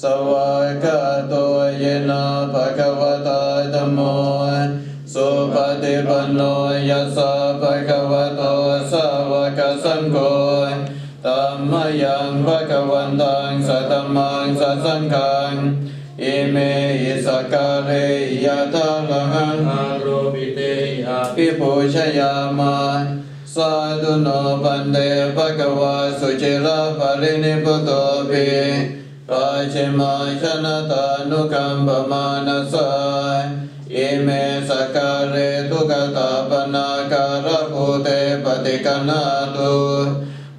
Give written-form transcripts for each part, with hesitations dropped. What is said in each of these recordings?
สวากาโตเยนะภะคะวะตาธัมโมสุปฏิปันโนยัสสะภะคะวะโตสาวกสังโฆธัมมยังภะคะวันตังสัตตัมมังสัสสังฆังอิเมหิสกาเรยะทะลังอาโรปิเตอภิปูชยามะสาธุโนปันเตภะคะวะสุจิระปรินิพพุโตภิปัจฉิมาชนะตานุกัมปมานัสสะอิเมสกาเรทุกตาปนาการะภูเตปฏิกนาตุ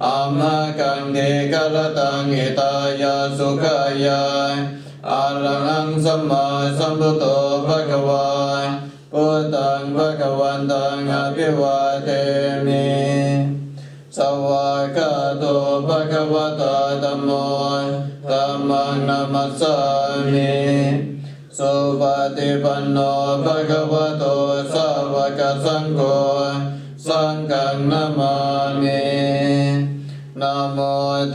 อามากังเกกรตังอิตายาสุขายาอารังสัมมาสัมพุทโธภะคะวาพุทธังภะคะวันตังอภิวาเทมิสวากาโตภะคะวะตาธัมโมธัมมังนัมมัสสามิสุปฏิปันโนภะคะวะโตสาวกสังโฆสังฆังนามามินะโม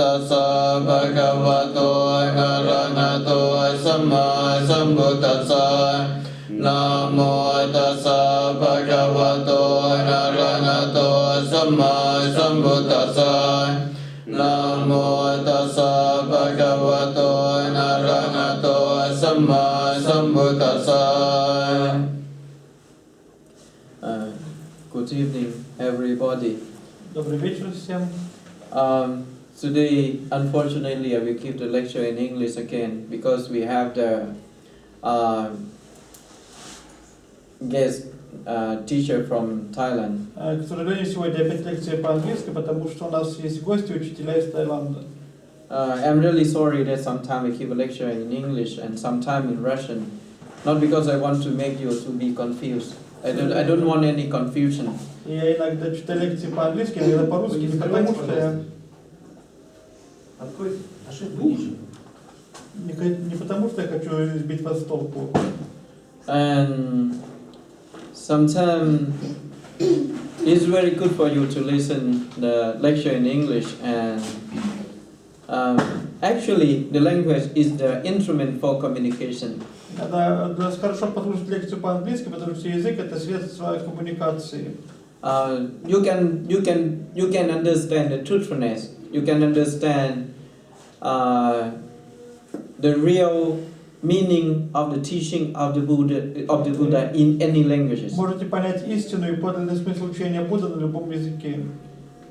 ตัสสะภะคะวะโตอะระหะโตสัมมาสัมพุทธัสสะนะโมตัสสะภะคะวะโตอะระหะโตสัมมาสัมพุทธัสสะนะโมตัสสะภะคะวะโตอะระหะโตสัมมาสัมพุทธัสสะ Good evening, everybody. Добрый вечер всем. Today, unfortunately, I will keep the lecture in English again because we have the guest teacher from Thailand. К сожалению, сегодня опять лекция по-английски, потому что у нас есть гости, учителя из Таиланда. I'm really sorry that sometimes I keep a lecture in English and sometimes in Russian, not because I want to make you to be confused. I don't want any confusion. Я иногда читаю лекции по-английски, иногда по-русски, не потому что я... Не потому что я хочу сбить вас с толку. And sometimes it's very good for you to listen the lecture in English, and actually the language is the instrument for communication. Надо хорошо послушать лекцию по-английски, потому что язык это средство коммуникации. You can understand the truthfulness. You can understand the real meaning of the teaching of the Buddha in any languages. Можете понять истину и подлинный смысл учения Будды на любом языке.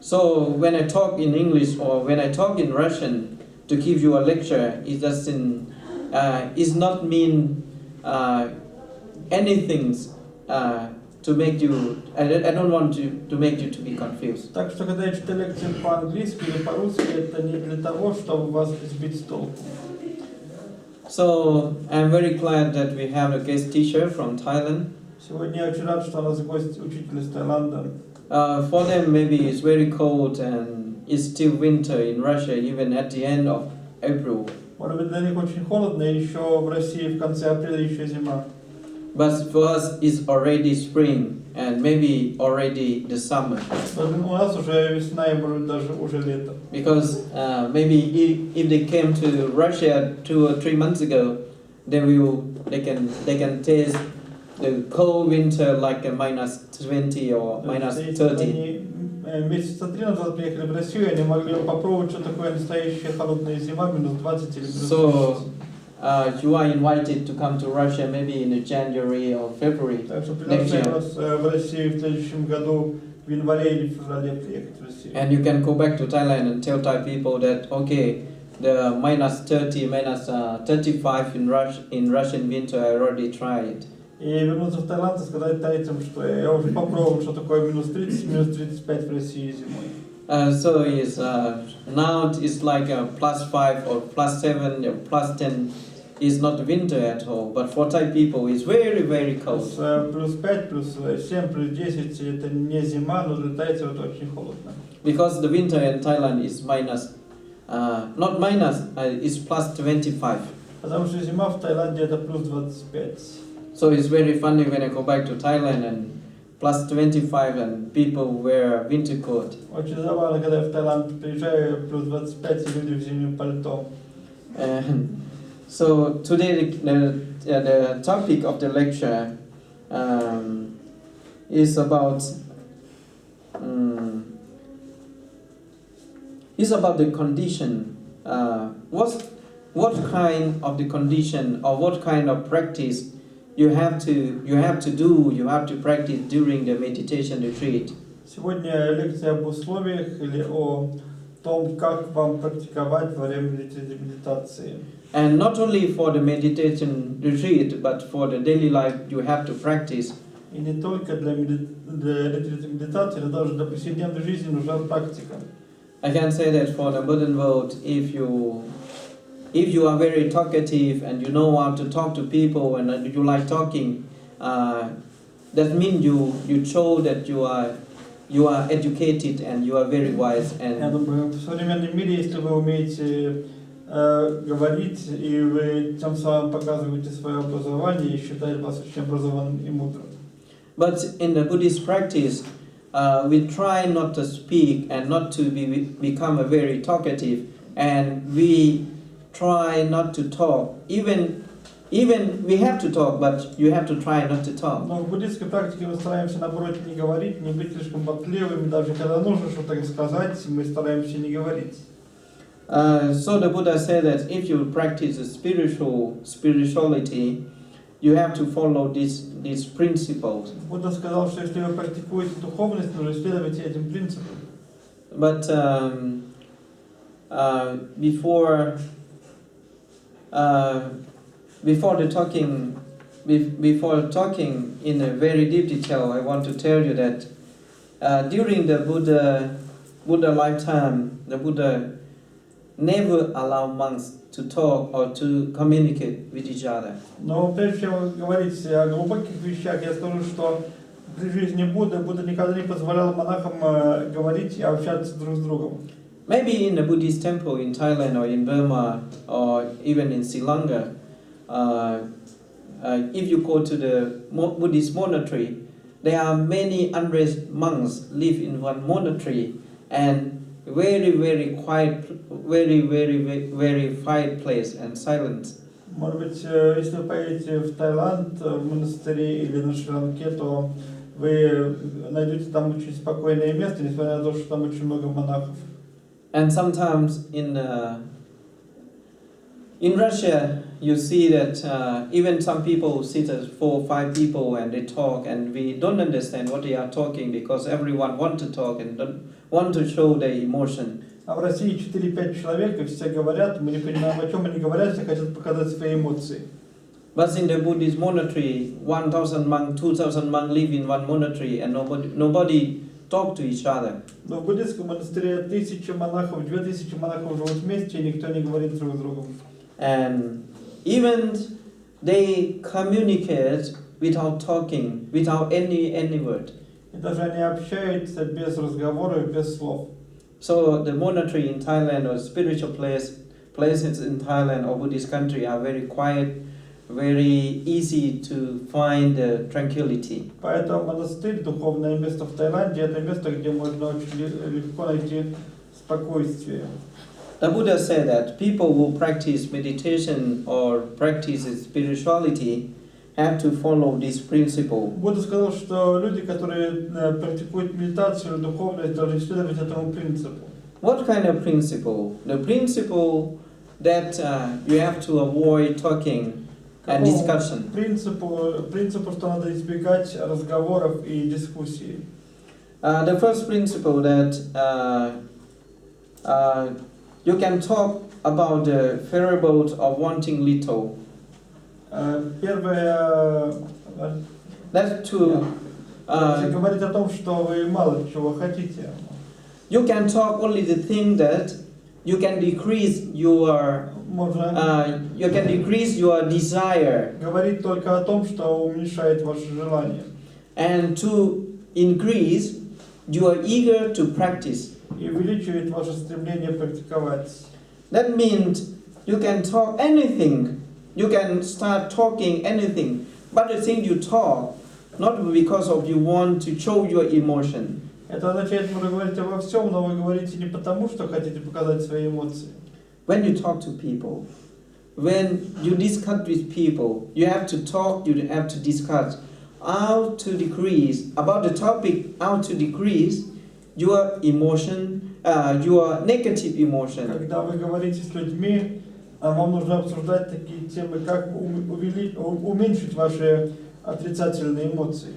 So when I talk in English or when I talk in Russian to give you a lecture, it doesn't is not mean anything to make you. I don't want to make you to be confused. Так что когда я читаю лекции по-английски или по-русски, это не для того, чтобы вас сбить с толку. So I'm very glad that we have a guest teacher from Thailand. Сегодня я очень рад, что у нас гость учитель из Таиланда. For them, maybe it's very cold and it's still winter in Russia, even at the end of April. Может быть, для них очень холодно, и еще в России в конце апреля еще зима. But for us, it's already spring and maybe already the summer. У нас уже весна и может даже уже лето. Because maybe if they came to Russia 2 or 3 months ago, they can taste the cold winter like a -20 or -30. Месяца 3 назад приехали в Россию, они могли попробовать, что такое настоящая холодная зима, -20 или -30. So you are invited to come to Russia maybe in January or February Так что next приглашаю year. вас в Россию в следующем году, в январе или феврале приехать в Россию. And you can go back to Thailand and tell Thai people that okay, the -30, -35 in Russian winter I already tried. И вернуться в Таиланд и сказать тайцам, что я уже попробовал, что такое -30, -35 в России зимой. So now it's like a +5 or +7 or +10 is not winter at all, but for Thai people it's very, very cold. +5, +7, +10 это не зима, но для тайцев это очень холодно. Because the winter in Thailand is not minus, it's +25. Потому что зима в Таиланде это +25. So it's very funny when I go back to Thailand and +25 and people wear winter coat. Очень забавно, когда я в Таиланд приезжаю, +25 и люди в зимнем пальто. So today the topic of the lecture is about the condition. What kind of the condition or what kind of practice you have to practice during the meditation retreat. Сегодня лекция об условиях или о том, как вам практиковать во время медитации. And not only for the meditation retreat, but for the daily life you have to practice. И не только для медитации, но даже для повседневной жизни нужна практика. I can say that for the modern world, if you are very talkative and you know how to talk to people and you like talking, that means you show that you are educated and you are very wise. And я думаю, в современном мире, если вы умеете говорить, и вы тем самым показываете свое образование и считаете вас очень образованным и мудрым. But in the Buddhist practice, we try not to speak and not to become a very talkative, and we try not to talk. Even we have to talk, but you have to try not to talk. Но в буддийской практике мы стараемся, наоборот, не говорить, не быть слишком болтливыми, даже когда нужно что-то сказать, мы стараемся не говорить. So the Buddha said that if you practice spirituality, you have to follow these principles. Будда сказал, что если вы практикуете духовность, нужно следовать этим принципам. But before talking in a very deep detail, I want to tell you that during the Buddha lifetime, the Buddha never allowed monks to talk or to communicate with each other. Но прежде чем говорить о глубоких вещах, я скажу, что при жизни Будда никогда не позволял монахам говорить и общаться друг с другом. Maybe in a Buddhist temple in Thailand or in Burma or even in Sri Lanka, if you go to the Buddhist monastery, there are many unraised monks live in one monastery and very quiet, very quiet place and silence. Может быть, если вы поедете в Таиланд, в монастыре или на Шри-Ланке, то вы найдете там очень спокойное место, несмотря на то, что там очень много монахов. And sometimes in Russia, you see that even some people sit as 4 or 5 people and they talk, and we don't understand what they are talking because everyone wants to talk and don't want to show their emotion. А в России 4-5 человек, и все говорят, мы не понимаем, о чем они говорят, все хотят показать свои эмоции. But in the Buddhist monastery, 1,000 monks, 2,000 monks live in one monastery and nobody talk to each other. Но в буддийском монастыре 1000 монахов, 2000 монахов живут вместе, и никто не говорит друг с другом. And even they communicate without talking, without any word. И даже они общаются без разговоров, без слов. So the monastery in Thailand or spiritual places in Thailand or Buddhist country are very quiet, very easy to find tranquility. Поэтому монастырь, духовное место в Таиланде, это место, где можно очень легко найти спокойствие. The Buddha said that people who practice meditation or practice spirituality have to follow this principle. Будда сказал, что люди, которые практикуют медитацию, духовность, должны следовать этому принципу. What kind of principle? The principle that you have to avoid talking and discussion. Принципу, что надо избегать разговоров и дискуссий. The first principle that you can talk about the parable of wanting little. Первое, That's to говорить о том, что вы мало чего хотите. you can talk only the thing that you can decrease your desire. Говорить только о том, что уменьшает ваше желание. And to increase, you are eager to practice. И увеличивает ваше стремление практиковать. That means you can talk anything. You can start talking anything. But the thing you talk, not because of you want to show your emotion. Это означает, что вы говорите обо всем, но вы говорите не потому, что хотите показать свои эмоции. When you talk to people, when you discuss with people, you have to talk, you have to discuss how to decrease, about the topic, how to decrease your emotion, your negative emotion. Когда вы говорите с людьми, вам нужно обсуждать такие темы, как уменьшить ваши отрицательные эмоции.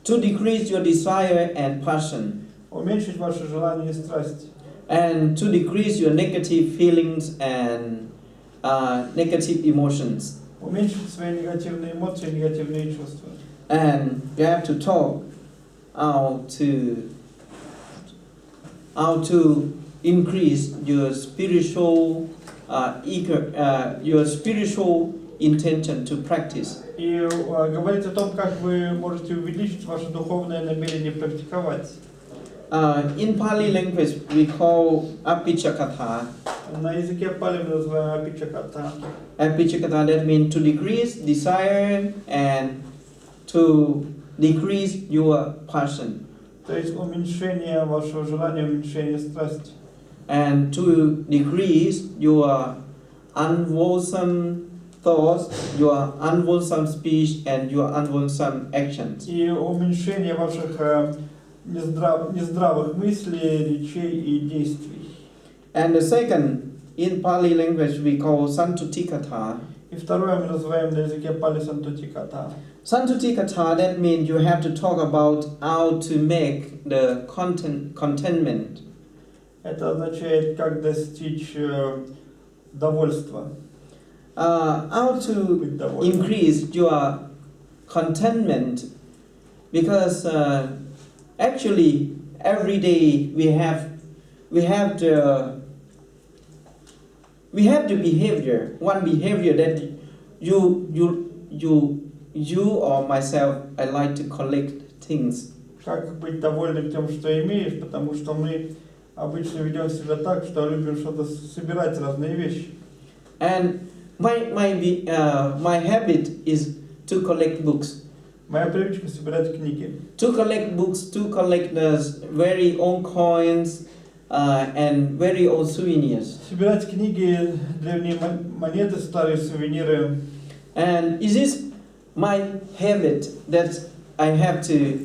To decrease your desire and passion. Уменьшить ваши желания и страсти. And to decrease your negative feelings and negative emotions. Уменьшить свои негативные эмоции, негативные чувства. And you have to talk how to increase your spiritual your spiritual intention to practice. И говорить о том, как вы можете увеличить ваше духовное намерение практиковать. In Pali language, we call Apichakatha. На языке Пали мы называем Апичаката. Apichakatha, that means to decrease desire and to decrease your passion. То есть уменьшение вашего желания, уменьшение страсти. And to decrease your unwholesome thoughts, your unwholesome speech, and your unwholesome actions. И уменьшение ваших нездравых мыслей, речей и действий. And the second, in Pali language, we call Santutikatha. И второе мы называем на языке Пали Сантутиката. Santutikatha, that means you have to talk about how to make the contentment. Это означает, как достичь довольства. How to increase your contentment, because actually every day we have the behavior, one behavior that you or myself, I like to collect things. Как быть довольным тем, что имеешь, потому что мы обычно ведем себя так, что любим что-то собирать, разные вещи. And my habit is to collect books. Моя привычка собирать книги. To collect books, to collect the very old coins and very old souvenirs. Собирать книги, древние монеты, старые сувениры. And is this my habit that I have to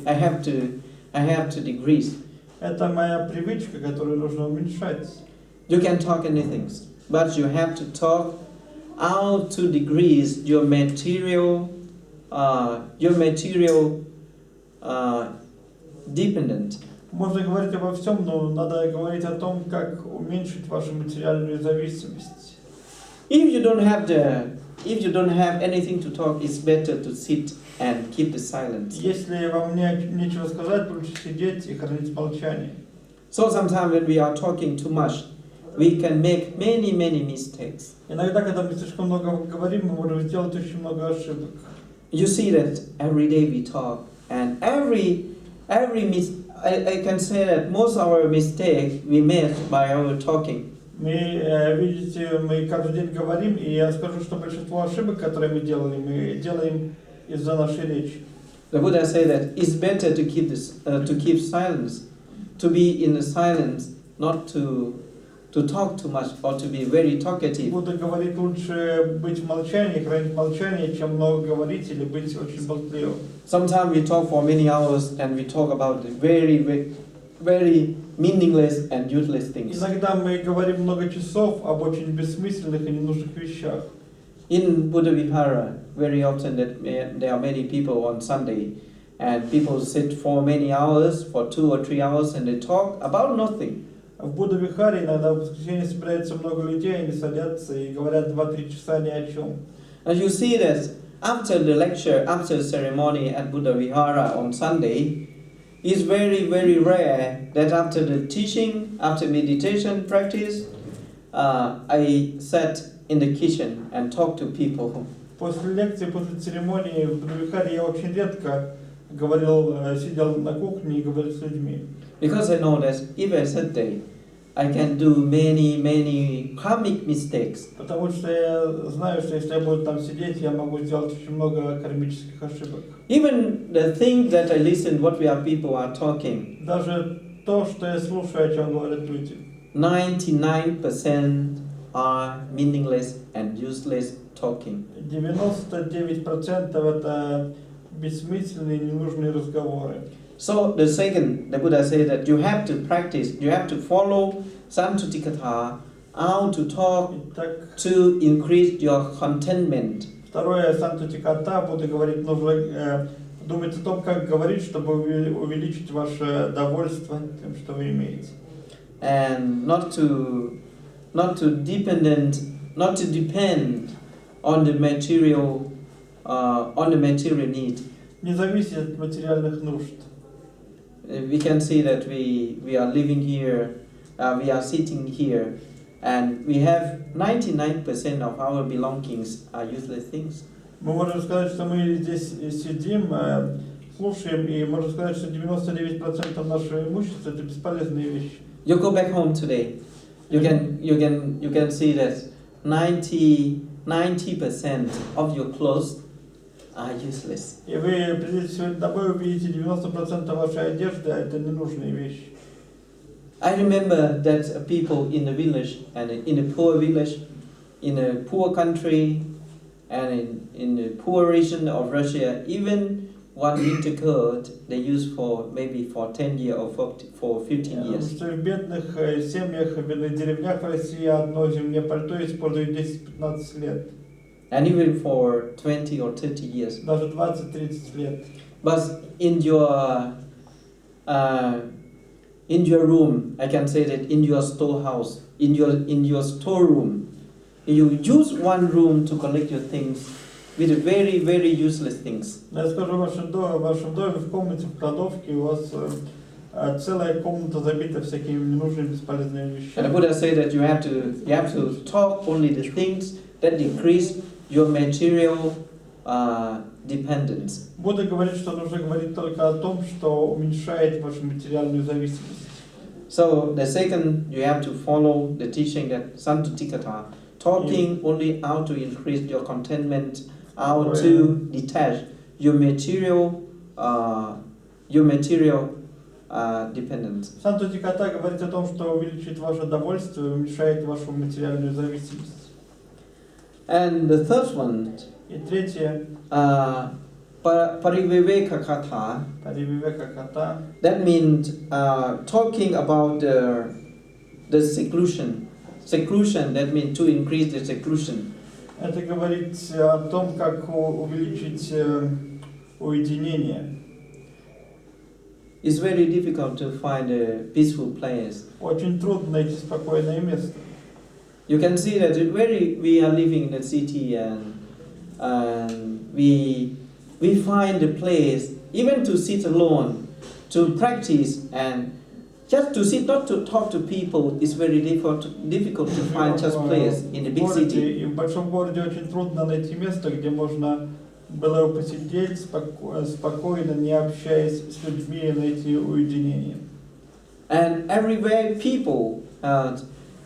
decrease? Это моя привычка, которую нужно уменьшать. You can talk anything, but you have to talk how to decrease your material dependent. Можно говорить обо всем, но надо говорить о том, как уменьшить вашу материальную зависимость. If you don't have anything to talk, it's better to sit and keep the silence. Если вам нечего сказать, лучше сидеть и хранить молчание. So sometimes when we are talking too much, we can make many mistakes. Иногда, когда мы слишком много говорим, мы можем сделать очень много ошибок. You see that every day we talk, and I can say that most of our mistakes we made by our talking. Видите, мы каждый день говорим, и я скажу, что большинство ошибок, которые мы делаем из-за нашей речи. The Buddha said that it's better to keep silence, to be in the silence, not to talk too much or to be very talkative. Будда говорит, лучше быть в молчании, хранить молчание, чем много говорить или быть очень болтливым. Sometimes we talk for many hours and we talk about the very meaningless and useless things. Иногда мы говорим много часов об очень бессмысленных и ненужных вещах. In Buddha Vihara, very often that there are many people on Sunday, and people sit for many hours, for 2 or 3 hours, and they talk about nothing. В Будда-Вихаре иногда в воскресенье собирается много людей, они садятся и говорят 2-3 часа ни о чем. And you see that after the lecture, after the ceremony at Buddha Vihara on Sunday, it's very rare that after the teaching, after meditation practice, I sat in the kitchen and talk to people. После лекции, после церемонии в Будда-Вихаре я очень редко сидел на кухне и говорил с людьми. Because I know that if I sit there, I can do many karmic mistakes. Потому что я знаю, что если я буду там сидеть, я могу сделать очень много кармических ошибок. Even the thing that I listen, what people are talking. Даже то, что я слушаю, о чем говорят люди. 99% are meaningless and useless talking. 99% это бессмысленные, ненужные разговоры. So the second, the Buddha said that you have to practice, you have to follow Santutikatha, how to talk Итак, to increase your contentment. второе, Сантутиката, Будда говорит, нужно думать о том, как говорить, чтобы увеличить ваше довольство тем, что вы имеете. And not to depend on the material need. Не зависеть от материальных нужд. We can see that we are living here, we are sitting here, and we have 99% of our belongings are useless things. Мы можем сказать, что мы здесь сидим, слушаем, и можно сказать, что 99% нашего имущества это бесполезные вещи. You go back home today, you can see that 90% of your clothes are useless. И вы придете сегодня домой, увидите 90% вашей одежды, а это ненужные вещи. I remember that people in the village and in a poor village, in a poor country, and in the poor region of Russia, even one winter coat they use for maybe for 10 years or for 15 years. Что в бедных семьях, в бедных деревнях в России одно зимнее пальто используют 10-15 лет. And even for 20 or 30 years. Даже 20-30 лет. But in your room, I can say that in your storehouse, in your storeroom, you use one room to collect your things with very, very useless things. Я скажу, в вашем доме, в комнате, в кладовке у вас целая комната забита всякими ненужными, бесполезными вещами. And the Buddha said that you have to talk only the things that decrease your material dependence. Будда говорит, что нужно говорить только о том, что уменьшает вашу материальную зависимость. So the second, you have to follow the teaching that Santutikatha, talking only how to increase your contentment, how to detach your material dependence. Сантутиката говорит о том, что увеличит ваше довольство и уменьшает вашу материальную зависимость. And the third one, И третье, Pariviveka Katha, Парививека ката, that means talking about the seclusion. Seclusion, that means to increase the seclusion. это говорит о том, как увеличить уединение. It's very difficult to find a peaceful place. Очень трудно найти спокойное место. You can see that we are living in a city and we find a place even to sit alone, to practice and just to sit, not to talk to people, is very difficult to find just place in a big city. И в большом городе очень трудно найти место, где можно было бы посидеть спокойно, не общаясь с людьми, найти уединение. And everywhere people, I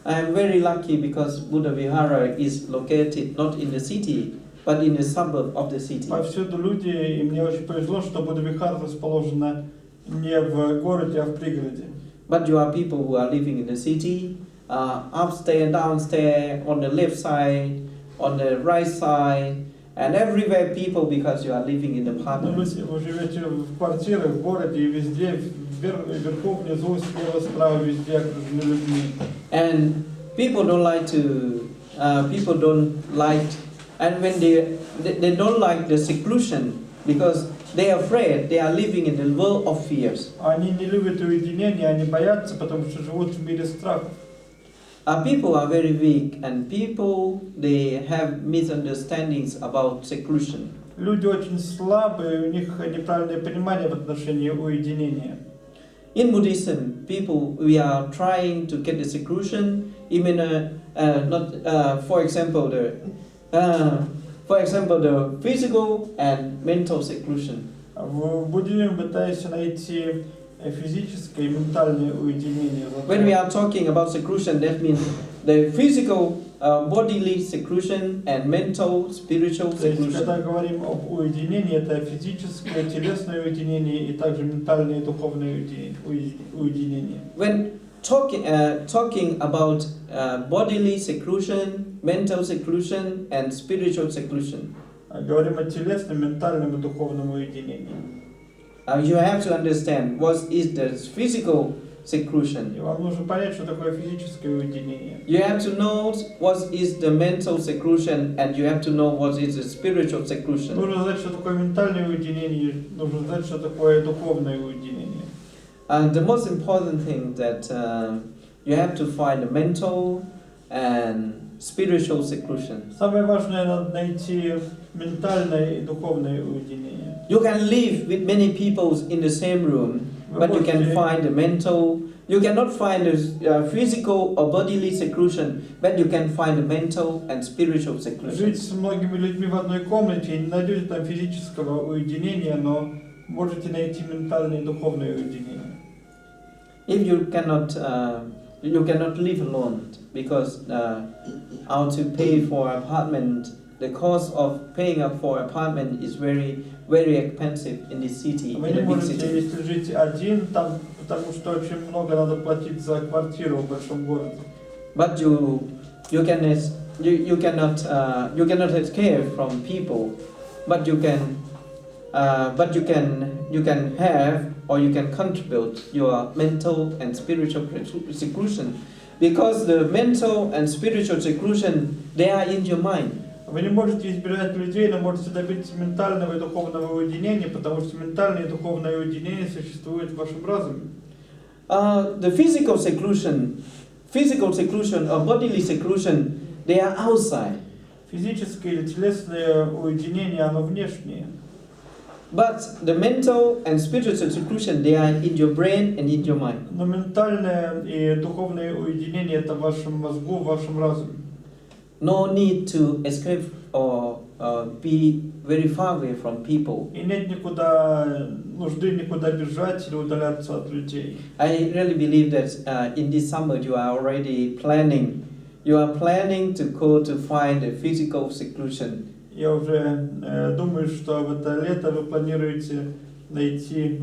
am very lucky because Buddha Vihara is located not in the city, but in a suburb of the city. Повсюду люди, и мне очень повезло, что Будда Вихара расположена не в городе, а в пригороде. But you are people who are living in the city, upstairs, downstairs, on the left side, on the right side, and everywhere people because you are living in apartments. Вы живете в квартирах, в городе и везде, вверху, внизу, слева, справа, везде окружены людьми. And people don't like, and when they don't like the seclusion because they are afraid, they are living in the world of fears. Они не любят уединение, они боятся, потому что живут в мире страхов. People are very weak, and people they have misunderstandings about seclusion. Люди очень слабые, у них неправильное понимание в отношении уединения. In Buddhism, we are trying to get the seclusion, even for example, the physical and mental seclusion. В буддизме пытаются найти физическое и ментальное уединение. When we are talking about seclusion, that means the physical, bodily seclusion and mental, spiritual seclusion. Когда говорим об уединении, это физическое, телесное уединение и также ментальное и духовное уединение. When talking about bodily seclusion, mental seclusion, and spiritual seclusion. Говорим о телесном, ментальном и духовном уединении. You have to understand what is the physical seclusion. И вам нужно понять, что такое физическое уединение. You have to know what is the mental seclusion, and you have to know what is the spiritual seclusion. Нужно знать, что такое ментальное уединение, нужно знать, что такое духовное уединение. And the most important thing that you have to find the mental and spiritual seclusion. Самое важное, надо найти ментальное и духовное уединение. You can live with many people in the same room, but you can find the mental. You cannot find the physical or bodily seclusion, but you can find the mental and spiritual seclusion. Жить с многими людьми в одной комнате и не найдете там физического уединения, но можете найти ментальное и духовное уединение. If you cannot live alone because how to pay for apartment, the cost of paying up for apartment is very expensive in this city. Вы In не a big можете, city. если жить один, там, потому что очень много надо платить за квартиру в большом городе. But you cannot escape from people, but you can have or you can contribute your mental and spiritual seclusion, because the mental and spiritual seclusion, they are in your mind. Вы не можете избирать людей, но можете добиться ментального и духовного уединения, потому что ментальное и духовное уединение существует в вашем разуме. The physical seclusion or bodily seclusion, they are outside. Физическое или телесное уединение, оно внешнее. But the mental and spiritual seclusion, they are in your brain and in your mind. Но ментальное и духовное уединение это в вашем мозгу, в вашем разуме. No need to escape or be very far away from people. И нет нужды никуда бежать или удаляться от людей. I really believe that in this summer you are already planning. You are planning to go to find a physical seclusion. Я уже думаю, что в это лето вы планируете найти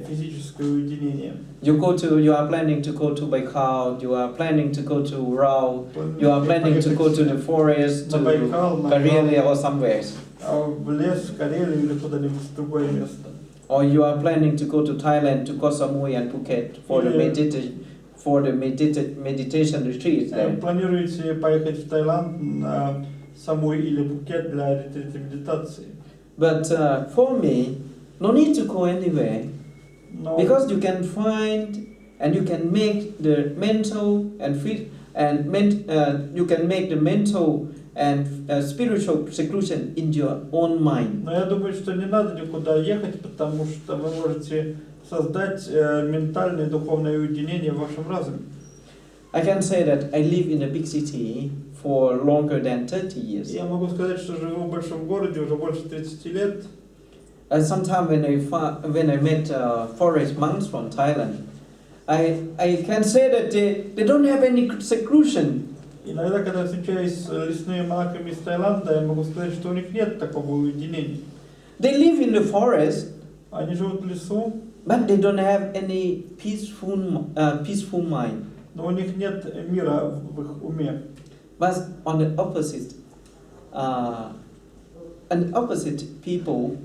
физическое уединение. You are planning to go to Baikal. You are planning to go to Ural. You are planning to go to the forest, to Karelia or somewhere. В лес, в Карелию или куда-нибудь в другое место. Or you are planning to go to Thailand, to Koh Samui and Phuket for the meditation retreats there. Планируете поехать в Таиланд, на Самуи или Пхукет для ретрита медитации. But for me, no need to go anywhere, because you can find and you can make the mental and you can make the mental and spiritual seclusion in your own mind. Но я думаю, что не надо никуда ехать, потому что вы можете создать ментальное и духовное уединение в вашем разуме. I can say that I live in a big city for longer than 30 years. Я могу сказать, что живу в большом городе уже больше 30 лет. Sometimes when I met forest monks from Thailand, I can say that they don't have any seclusion. Иногда, когда встречаюсь с лесными монахами из Таиланда, я могу сказать, что у них нет такого уединения. They live in the forest, Они живут в лесу, but they don't have any peaceful mind. но у них нет мира в их уме. But on the opposite, people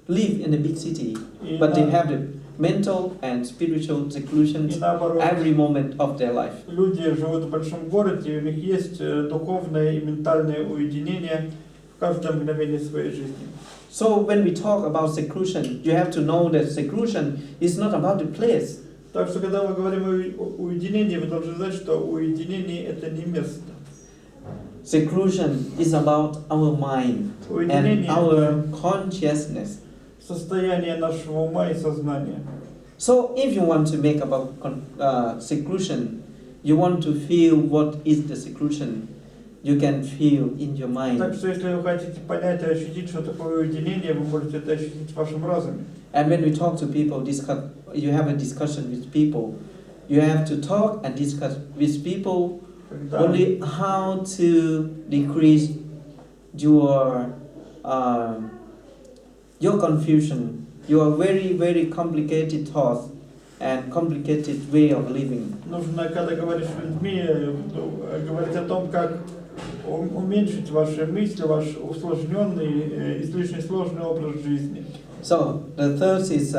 live in a big city, but they have the mental and spiritual seclusion every moment of their life. Люди живут в большом городе, и у них есть духовное и ментальное уединение в каждое мгновение своей жизни. So when we talk about seclusion, you have to know that seclusion is not about the place. Так что, когда мы говорим о уединении, вы должны знать, что уединение это не место. Seclusion is about our mind and our consciousness. Состояние нашего ума и сознания. So if you want to make about seclusion, you want to feel what is the seclusion, you can feel in your mind. Так что если вы хотите понять и ощутить, что такое уединение, вы можете это ощутить в вашем разуме. And when we talk to people, you have a discussion with people, you have to talk and discuss with people only how to decrease your confusion, your very, very complicated thoughts, and complicated way of living. Нужно, когда говоришь с людьми, говорить о том, как уменьшить ваши мысли, ваш усложненный, излишне сложный образ жизни. So the third is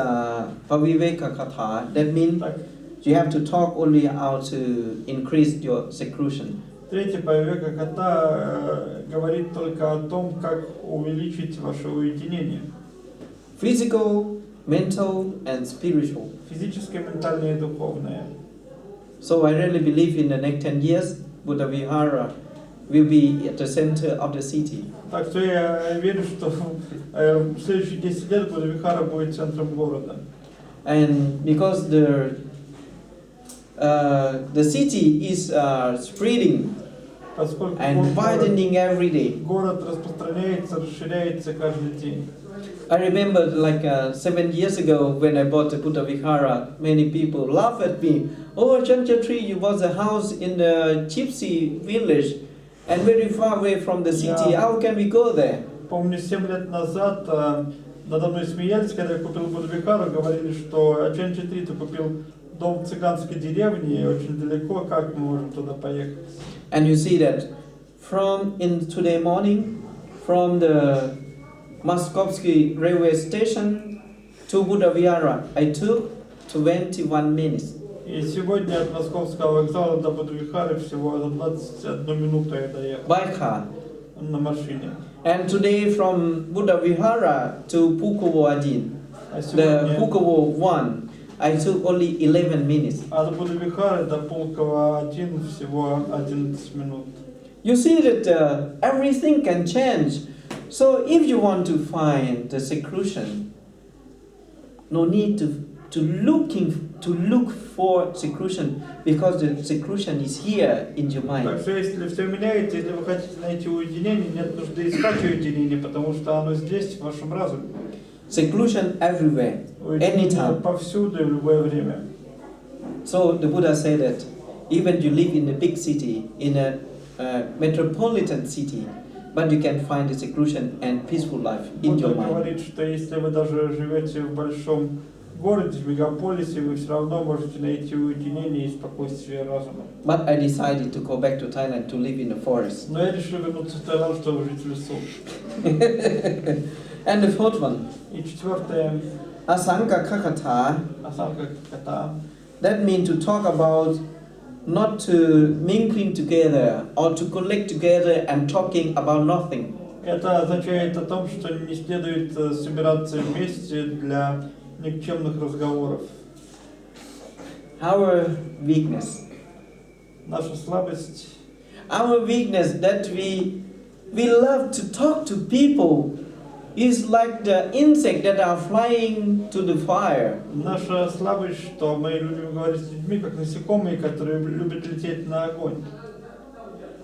Paviveka Katha. That means Так. you have to talk only how to increase your seclusion. Третья Павивека Ката говорит только о том, как увеличить ваше уединение. Physical, mental, and spiritual. Физическое, ментальное и духовное. So I really believe in the next 10 years, Buddha Vihara will be at the center of the city. Так что я верю, что в следующие 10 лет Будда-Вихара будет центром города. And because the city is spreading Поскольку and widening every day. город распространяется, расширяется каждый день. I remember like 7 years ago when I bought the Buddha Vihara, many people laughed at me. Oh, Ajahn Chatri, you bought a house in the gypsy village and very far away from the city. Yeah. How can we go there? Помню, 7 лет назад надо мной смеялись, когда я купил Будда-Вихару, говорили, что Аджан Чатри, ты купил дом в цыганской деревне, очень далеко, как мы можем туда поехать? And you see that from in today morning, from the Moskovsky railway station to Buddha Vihara, I took 21 minutes. И сегодня от Московского вокзала до Будда-Вихары всего за 21 минуту я доехал By car. на машине. And today from Buddha Vihara to Pukovo Ajin, А the сегодня Pukovo 1, I took only 11 minutes. от Будда-Вихары до Пулково 1 всего 11 минут. You see that everything can change. So if you want to find the seclusion, no need to look for seclusion, because the seclusion is here in your Так mind. что если все меняется, если вы хотите найти уединение, нет нужды искать уединение, потому что оно здесь, в вашем разуме. Seclusion everywhere, Уединение anytime. повсюду и в любое время. So the Buddha said that even you live in a big city, in a metropolitan city, but you can find the seclusion and peaceful life in your Будда mind. говорит, что если вы даже живете в большом городе, в мегаполисе, вы все равно можете найти уединение и спокойствие разума. But I decided to go back to Thailand to live in the forest. Но я решил вернуться в Таиланд, чтобы жить в лесу. And the fourth one, И четвертое, Asanka Kakatha, осанка кота. that means to talk about not to mingling together or to collect together and talking about nothing. Это означает о том, что не следует собираться вместе для никчемных разговоров. Our weakness. Наша слабость, Our weakness that we love to talk to people is like the insect that are flying to the fire. наша слабость, что мы любим говорить с людьми, как насекомые, которые любят лететь на огонь.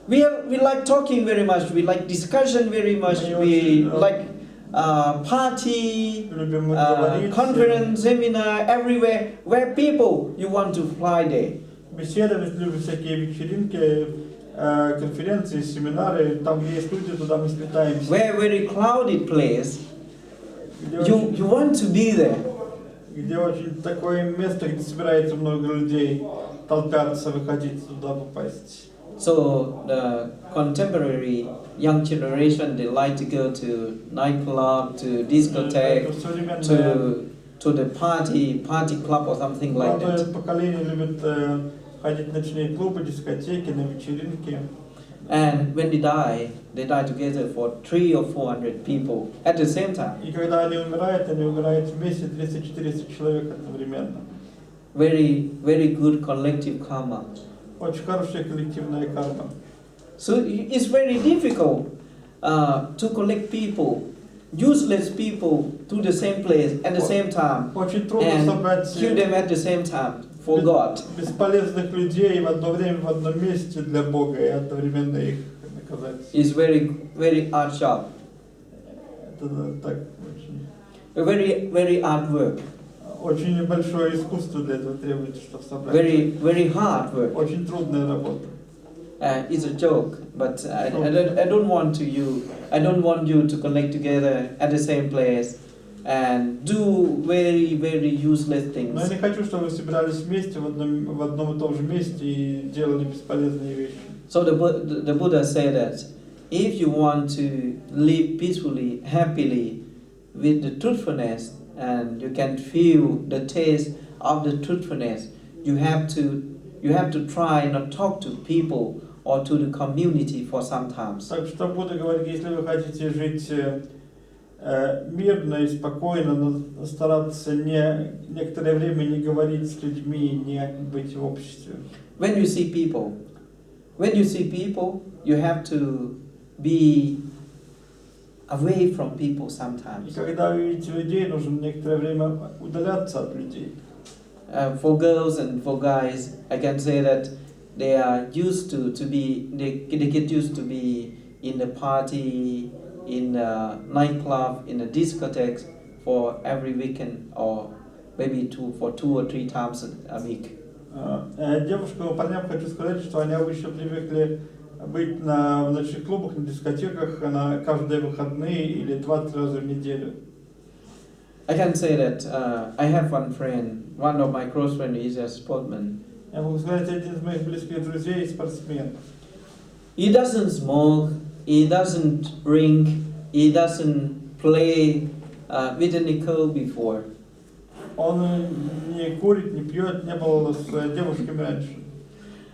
We like talking very much, we like discussion very much, we like party, Любим говорить, conference, seminar, everywhere, where people, you want to fly there. беседовать, любим всякие вечеринки, конференции, семинары, там, где есть люди, туда мы слетаемся. Where very crowded place, Где you want to be there. где очень такое место, где собирается много людей, толпятся, выходить туда попасть. So the contemporary young generation, they like to go to nightclub, to discotheque, to the party club or something like Молодое that. поколение любит ходить в ночные клубы, дискотеки, на вечеринки. And when they die together for 300 or 400 people at the same time. И когда они умирают вместе 300-400 человек одновременно. Very, very good collective karma. Очень хорошая коллективная карма. So it's very difficult to collect people, useless people, to the same place at the same time Очень трудно and собрать kill them at the same time for God. бесполезных людей в одно время в одном месте для Бога и одновременно их наказать. It's very, very hard job, Это так очень, a very hard work, очень небольшое искусство для этого требуется, чтобы собрать. very hard work. Очень трудная работа. It's a joke, but I don't want you to collect together at the same place and do very, very useless Но things. я не хочу, чтобы вы собирались вместе в одном и том же месте и делали бесполезные вещи. So the Buddha said that if you want to live peacefully, happily with the truthfulness, and you can feel the taste of the truthfulness, you have to try not talk to people or to the community for some time. Так что Будда говорит, если вы хотите жить мирно и спокойно, но стараться некоторое время не говорить с людьми, не быть в обществе. When you see people, you have to be away from people И sometimes. когда вы видите людей, нужно некоторое время удаляться от людей. For girls and for guys, I can say that they are used to be, they get used to be in the party, in the nightclub, in the discotheques for every weekend, or maybe for 2 or 3 times a week. Девушкам и парням хочу сказать, что они обычно привыкли быть в ночных клубах, на дискотеках на каждые выходные или 2-3 раза в неделю. I can say that I have one friend, one of my close friends is a sportsman. Я могу сказать, один из моих близких друзей спортсмен. He doesn't smoke, he doesn't drink, he doesn't play with any girl before. Он не курит, не пьет, не был с девушками раньше.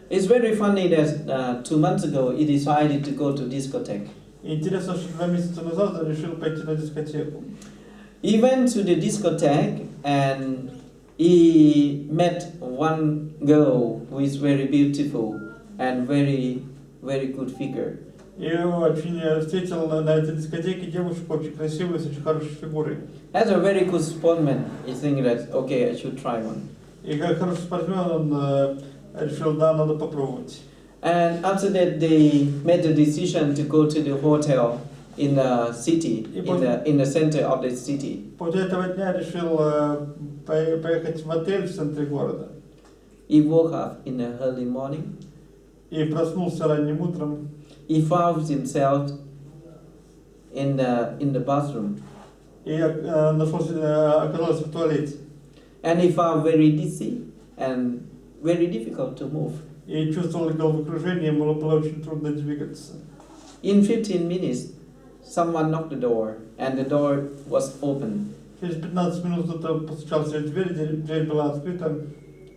It's very funny that 2 months ago he decided to go to discotheque. Интересно, что 2 месяца назад он решил пойти на дискотеку. He went to the discotheque and he met one girl who is very beautiful and very, very good figure. И очень встретил на этой дискотеке девушку очень красивую, с очень хорошей фигурой. As a very good sportsman, he think that okay, I should try one. И как хороший спортсмен он решил, да, надо попробовать. And after that, they made the decision to go to the hotel in the city, in the center of the city. После этого дня решил поехать в отель в центре города. He woke up in the early morning. И проснулся ранним утром. He found himself in the bathroom. И оказался в туалете. And he found very dizzy and very difficult to move. И чувствовал головокружение, ему было очень трудно двигаться. In 15 minutes, someone knocked the door, and the door was open. Через 15 минут кто-то постучался в дверь, дверь была открыта.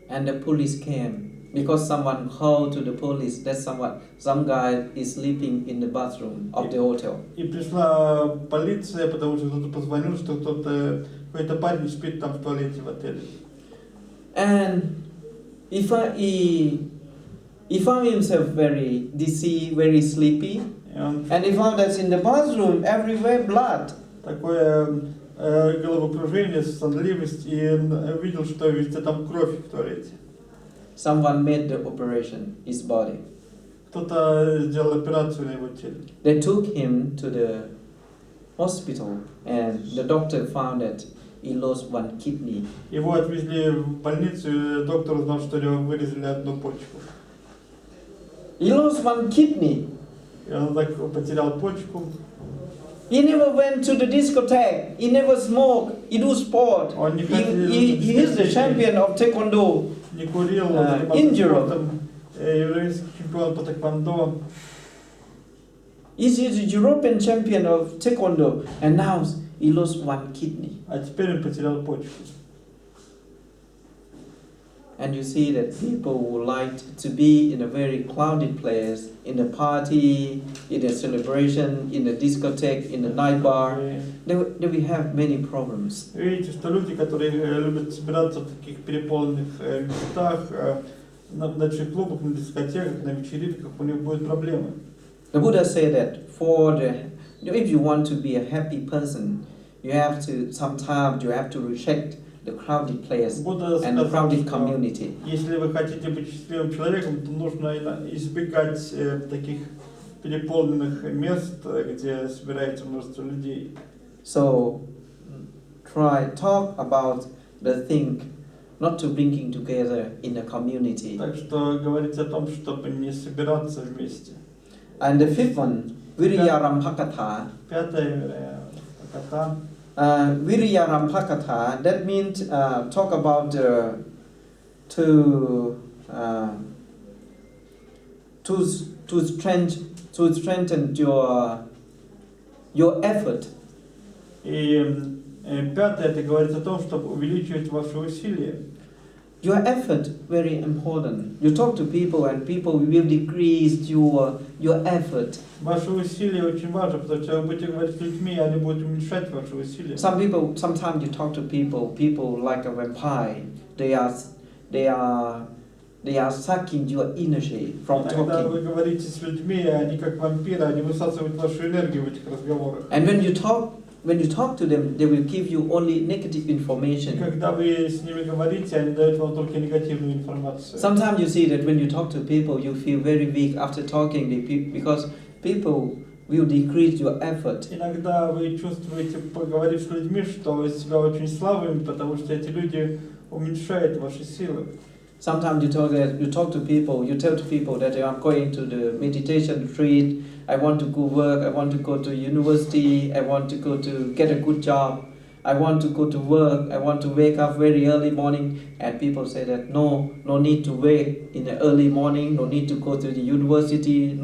And the police came because someone called to the police that some guy is sleeping in the bathroom of the hotel. И пришла полиция, потому что кто-то позвонил, что какой-то парень спит там в туалете в отеле. And he found himself very dizzy, very sleepy, and he found that in the bathroom everywhere blood. Такое головокружение, сонливость, и видел, что везде там кровь в туалете. Someone made the operation, his body. Кто-то сделал операцию на его теле. They took him to the hospital, and the doctor found that he lost one kidney. Его отвезли в больницу, и доктор узнал, что у него вырезали одну почку. He lost one kidney. И он так потерял почку. He never went to the discotheque. He never smoked. He do sport. He is the champion of taekwondo. Не курил, in Europe. Европейский чемпион по тэквондо. He's the European champion of taekwondo, and now he lost one kidney. А теперь он потерял почку. And you see that people who like to be in a very crowded place, in a party, in a celebration, in a discotheque, in a night bar, they will have many problems. Видите, что люди, которые любят собираться в таких переполненных местах, в ночных клубах, на дискотеках, на вечеринках, у них будут проблемы. The Buddha said that if you want to be a happy person, you have to reject the crowded place and the crowded community. Если вы хотите быть счастливым человеком, то нужно избегать таких переполненных мест, где собирается множество людей. So talk about the thing, not to bringing together in a community. Так что говорить о том, чтобы не собираться вместе. And the fifth one, Virya Rampakatha. Пятое, ката. Viriyarampakatha, that means talk about to strengthen your effort. И пятое, это говорит о том, чтобы увеличивать ваши усилия. Your effort very important. You talk to people and people will decrease your effort. Ваши усилия очень важны, потому что вы будете говорить с людьми, и они будут уменьшать ваши усилия. Sometimes you talk to people like a vampire. They are sucking your energy from Когда talking. вы говорите с людьми, они как вампиры, они высасывают вашу энергию в этих разговорах. And when you talk to them, they will give you only negative information. Когда вы с ними говорите, они дают вам только негативную информацию. Sometimes you see that when you talk to people, you feel very weak after talking because people will decrease your effort. Иногда вы чувствуете, поговорив с людьми, что вы себя очень слабыми, потому что эти люди уменьшают ваши силы. Sometimes you talk to people, you tell to people that I'm going to the meditation retreat, I want to go work, I want to go to university, I want to go to get a good job, I want to go to work, I want to wake up very early morning, and people say that no need to wake in the early morning, no need to go to the university,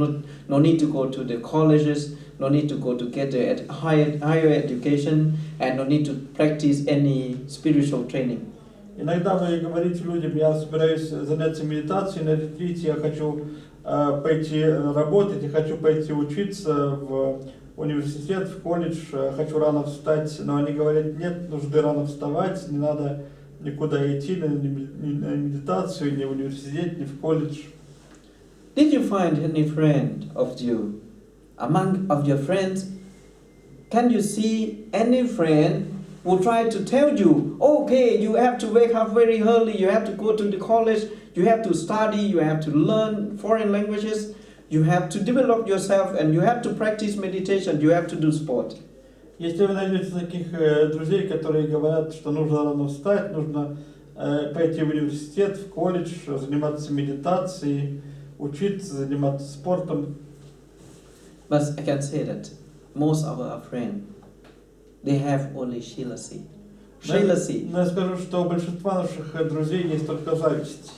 no need to go to the colleges, no need to go to get the higher education, and no need to practice any spiritual training. Иногда вы говорите людям, я собираюсь заняться медитацией на ретрите, я хочу пойти работать, я хочу пойти учиться в университет, в колледж, хочу рано встать, но они говорят, нет нужды рано вставать, не надо никуда идти, ни на медитацию, ни в университет, ни в колледж. Did you find any friend of you? Among of your friends, can you see any friend who try to tell you, okay, you have to wake up very early, you have to go to the college, you have to study, you have to learn foreign languages, you have to develop yourself, and you have to practice meditation, you have to do sport. Если вы найдете таких друзей, которые говорят, что нужно рано встать, нужно пойти в университет, в колледж, заниматься медитацией, учиться, заниматься спортом. But I can say that most of our friends, they have only jealousy. Jealousy. Но я скажу, что у большинства наших друзей есть только зависть.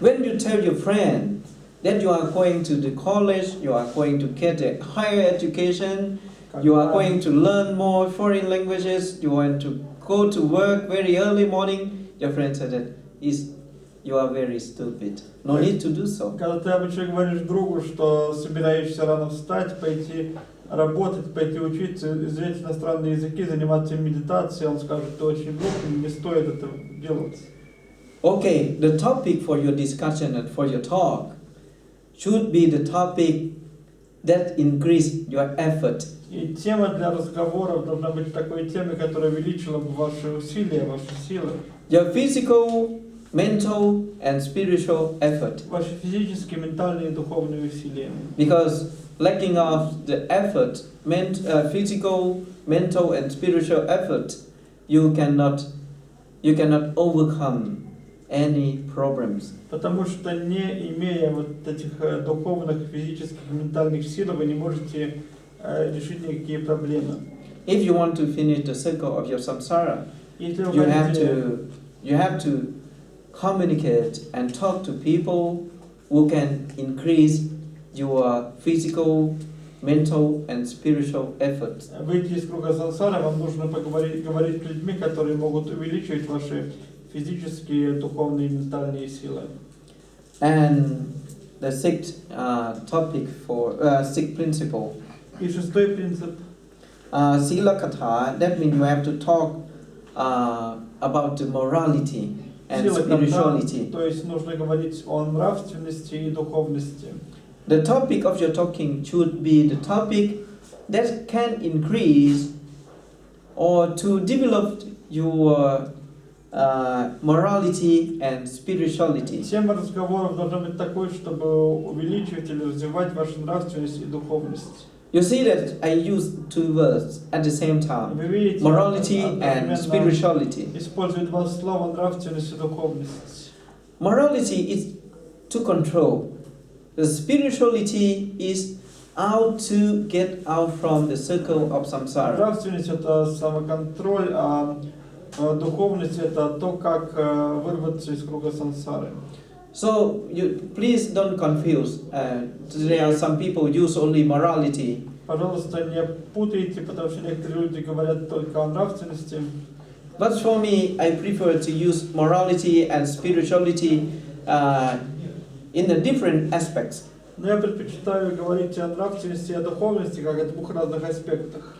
When you tell your friend that you are going to the college, you are going to get a higher education, you are going to learn more foreign languages, you want to go to work very early morning, your friend said that you are very stupid. No need to do so. Когда ты обычно говоришь другу, что собираешься рано встать, пойти работать, пойти учиться, изучать иностранные языки, заниматься медитацией, он скажет, что очень глупо, не стоит это делать. Okay, the topic for your discussion and for your talk should be the topic that increase your effort. И тема для разговоров должна быть такой темой, которая увеличила бы ваши усилия, ваши силы. Your physical, mental and spiritual effort. Ваши физические, ментальные и духовные усилия. Because lacking of the effort, physical, mental and spiritual effort, you cannot overcome any problems. Потому что не имея вот этих духовных, физических, ментальных сил, вы не можете решить никакие проблемы. If you want to finish the circle of your samsara, you have to communicate and talk to people who can increase your physical, mental and spiritual efforts. Выйти из круга сансары, вам нужно говорить с людьми, которые могут увеличивать ваши физические, духовные и ментальные силы. And the sixth sixth principle. И шестой принцип. Sila Katha, that means you have to talk about the morality and spirituality. То есть нужно говорить о нравственности и духовности. The topic of your talking should be the topic that can increase or to develop your morality and spirituality. Тема разговоров должна быть такой, чтобы увеличивать или развивать вашу нравственность и духовность. You see that I use two words at the same time, Видите, morality and spirituality. Используют два слова нравственность и духовность. Morality is to control. The spirituality is how to get out from the circle of samsara. Нравственность — это самоконтроль, а духовность — это то, как вырваться из круга сансары. So you please don't confuse. There are some people use only morality. Пожалуйста, не путайте, потому что некоторые люди говорят только о нравственности. But for me, I prefer to use morality and spirituality in the different aspects. Но я предпочитаю говорить о нравственности и о духовности как о двух разных аспектах.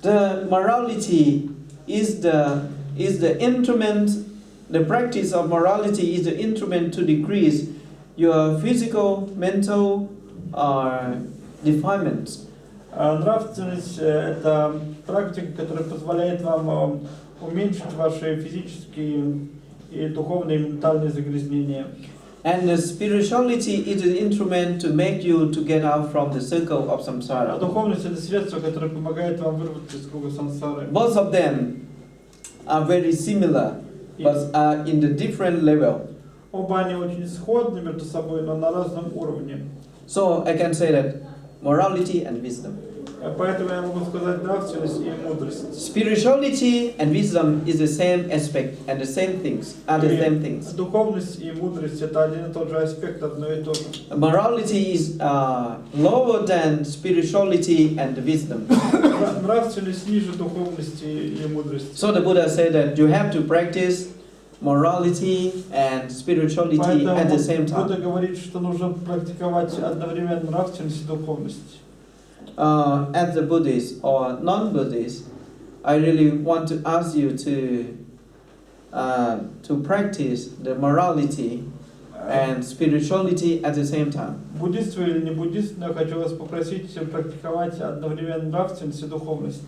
The morality is the instrument. The practice of morality is the instrument to decrease your physical, mental, defilements. Нравственность — это практика, которая позволяет вам уменьшить ваши физические и духовные и ментальные загрязнения. And the spirituality is the instrument to make you to get out from the circle of А samsara. духовность — это средство, которое помогает вам вырваться из круга сансары. Both of them are very similar, but are in the different level. Оба они очень сходны между собой, но на разном уровне. So I can say that morality and wisdom. Поэтому я могу сказать нравственность и мудрость. Spirituality and wisdom is the same aspect and the same things, are the same things. Духовность и мудрость — это один и тот же аспект, одно и то же. Morality is lower than spirituality and wisdom. Нравственность ниже духовности и мудрости. So the Buddha said that you have to practice morality and spirituality at the same Поэтому Будда time. говорит, что нужно практиковать одновременно нравственность и духовность. As the Buddhist or non-Buddhist, I really want to ask you to practice the morality and spirituality at the same time. Буддист вы или не буддист, но я хочу вас попросить практиковать одновременно нравственность и духовность.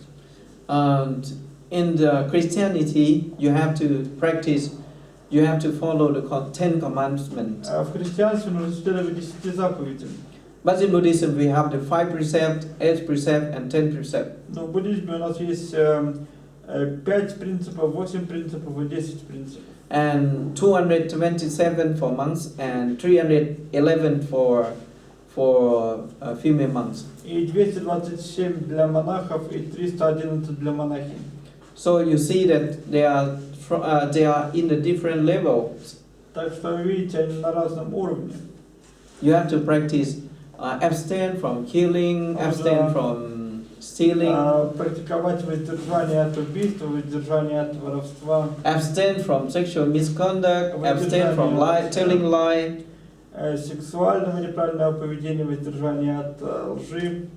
And in the Christianity, you have to practice, you have to follow the 10 commandments. В христианстве нужно следовать 10 заповедям. But in Buddhism, we have the 5 precepts, 8 precepts, and 10 precepts. Но в буддизме у нас есть 5 принципов, 8 принципов и 10 принципов. And 227 for monks and 311 for female monks. И 227 для монахов и 311 для монахинь. So you see that they are in the different levels. Так что вы видите, они на разном уровне. You have to practice abstain from killing, abstain from stealing, Практиковать воздержание от убийства, воздержание от воровства, abstain from sexual misconduct, abstain from telling lie, сексуального неправильного поведения, воздержание от лжи,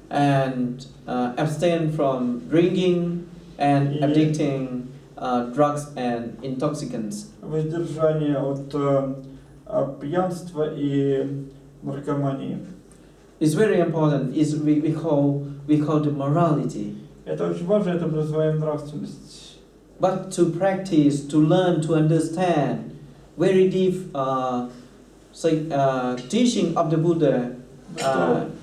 and abstain from drinking and addicting drugs and intoxicants. воздержание от пьянства и наркомании. It's very important. We call the morality. Это очень важно, это мы называем нравственность. But to practice, to learn, to understand very deep teaching of the Buddha,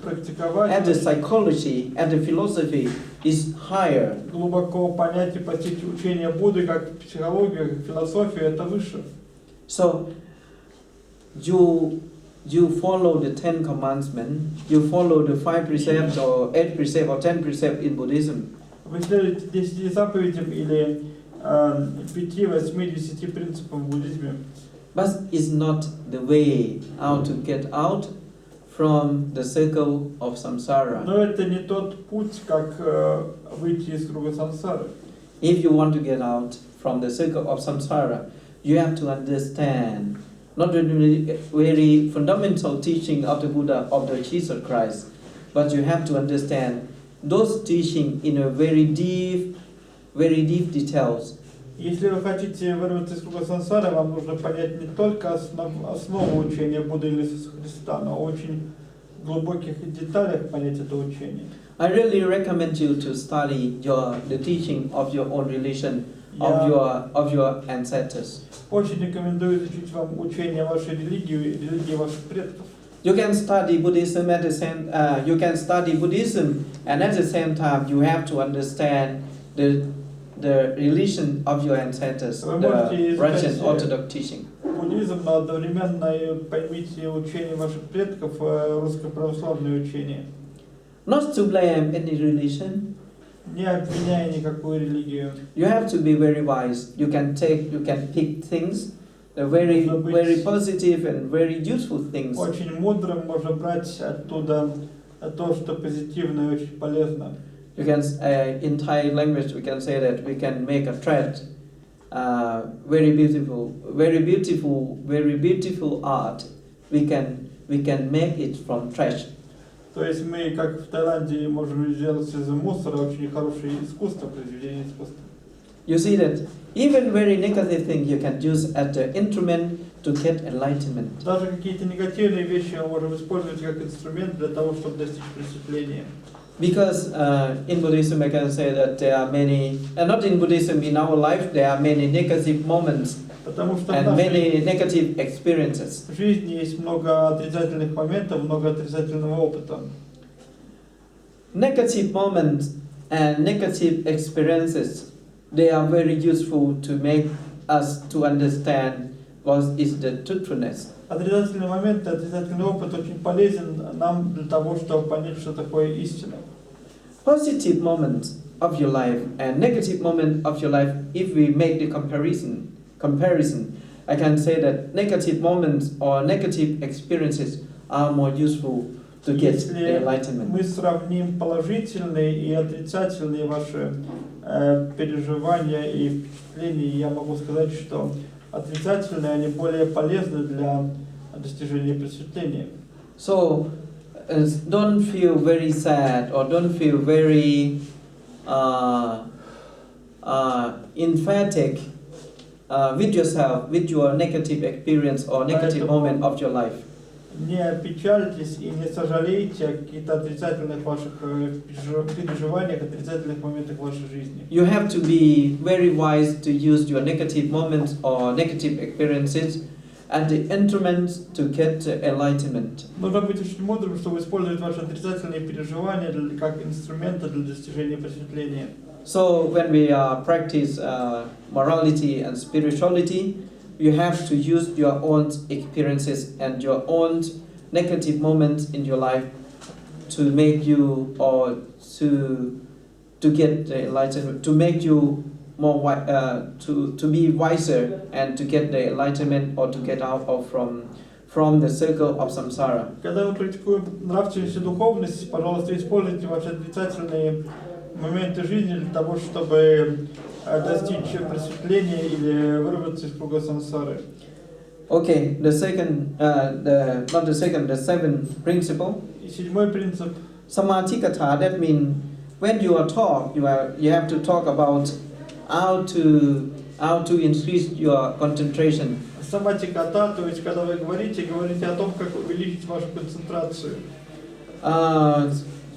Практиковать, and the psychology and the philosophy is higher. глубоко понять и постичь учение Будды как психологию, как философию, это выше. So you follow the 10 commandments, you follow the 5 precepts or 8 precepts or 10 precepts in Buddhism. Вы следуете 10 заповедям или 5, 8, 10 принципам в буддизме. But it's not the way how to get out from the circle of samsara. Но это не тот путь, как выйти из круга сансары. If you want to get out from the circle of samsara, you have to understand not only very fundamental teaching of the Buddha, of the Jesus Christ, but you have to understand those teaching in a very deep details. Если вы хотите вырваться из круга сансары, вам нужно понять не только основу учения Будды или Иисуса Христа, но очень глубоких деталях понять это учение. I really recommend you to study the teaching of your own religion, of your ancestors. Очень рекомендую изучить вам учение вашей религии и религии ваших предков. You can study Buddhism at the same. You can study Buddhism, and at the same time, you have to understand the religion of your ancestors, the Russian Orthodox teaching. буддизм, но одновременно и поймите учение ваших предков, русско-православное учение. Not to blame any religion. Не обвиняя никакую религию. You have to be very wise. You can pick things, the very positive and very useful things. Очень мудрым можно брать оттуда то, что позитивно и очень полезно. You can, in Thai language, we can say that we can make a thread, very beautiful art. We can make it from trash. То есть мы, как в Таиланде, можем сделать из мусора очень хорошее искусство, произведение искусства. You see that even very negative thing you can use as an instrument to get enlightenment. Даже какие-то негативные вещи мы можем использовать как инструмент для того, чтобы достичь просветления. Because in Buddhism I can say that there are many, and not in Buddhism, in our life there are many negative moments and many negative experiences. В жизни есть много отрицательных моментов, много отрицательного опыта. Negative moments and negative experiences, they are very useful to make us to understand what is the truthfulness. Отрицательные моменты, отрицательный опыт очень полезен нам для того, чтобы понять, что такое истина. Positive moments of your life and negative moments of your life, if we make the comparison, I can say that negative moments or negative experiences are more useful to get the enlightenment. Если мы сравним положительные и отрицательные ваши переживания и впечатления, я могу сказать, что отрицательные, они более полезны для достижения просветления. So, don't feel very sad or don't feel very emphatic with yourself, with your negative experience or negative moment of your life. Не печальтесь и не сожалейте о каких-то отрицательных ваших переживаниях, отрицательных моментах вашей жизни. You have to be very wise to use your negative moments or negative experiences as the instruments to get enlightenment. Нужно быть очень мудрым, чтобы использовать ваши отрицательные переживания как инструменты для достижения просветления. So when we practice morality and spirituality, you have to use your own experiences and your own negative moments in your life to make you or to get the enlightenment, to make you more to be wiser and to get the enlightenment or to get out of from the circle of samsara. Когда мы практикуем нравственность и духовность, пожалуйста, используйте ваши отрицательные моменты жизни для того, чтобы достичь просветления или вырваться из круга сансары. Okay, the seventh principle. И седьмой принцип. Samadhikatha, that means when you are talk, you have to talk about how to increase your concentration. Самадхиката, то есть когда вы говорите о том, как увеличить вашу концентрацию.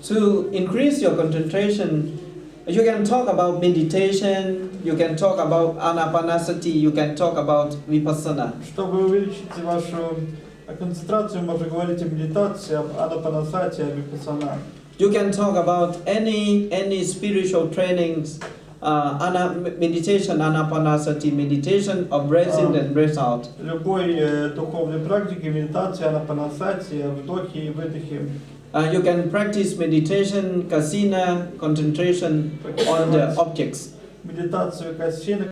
To increase your concentration, you can talk about meditation, you can talk about anapanasati, you can talk about vipassana. Чтобы увеличить вашу концентрацию, можно говорить о медитации, об анапанасати, о випассана. You can talk about any spiritual trainings, meditation, anapanasati, meditation of breath in and breath out. Любой духовной практики, медитации, анапанасати, вдохи и выдохи. You can practice meditation, kasina, concentration on the objects. Медитацию, касина,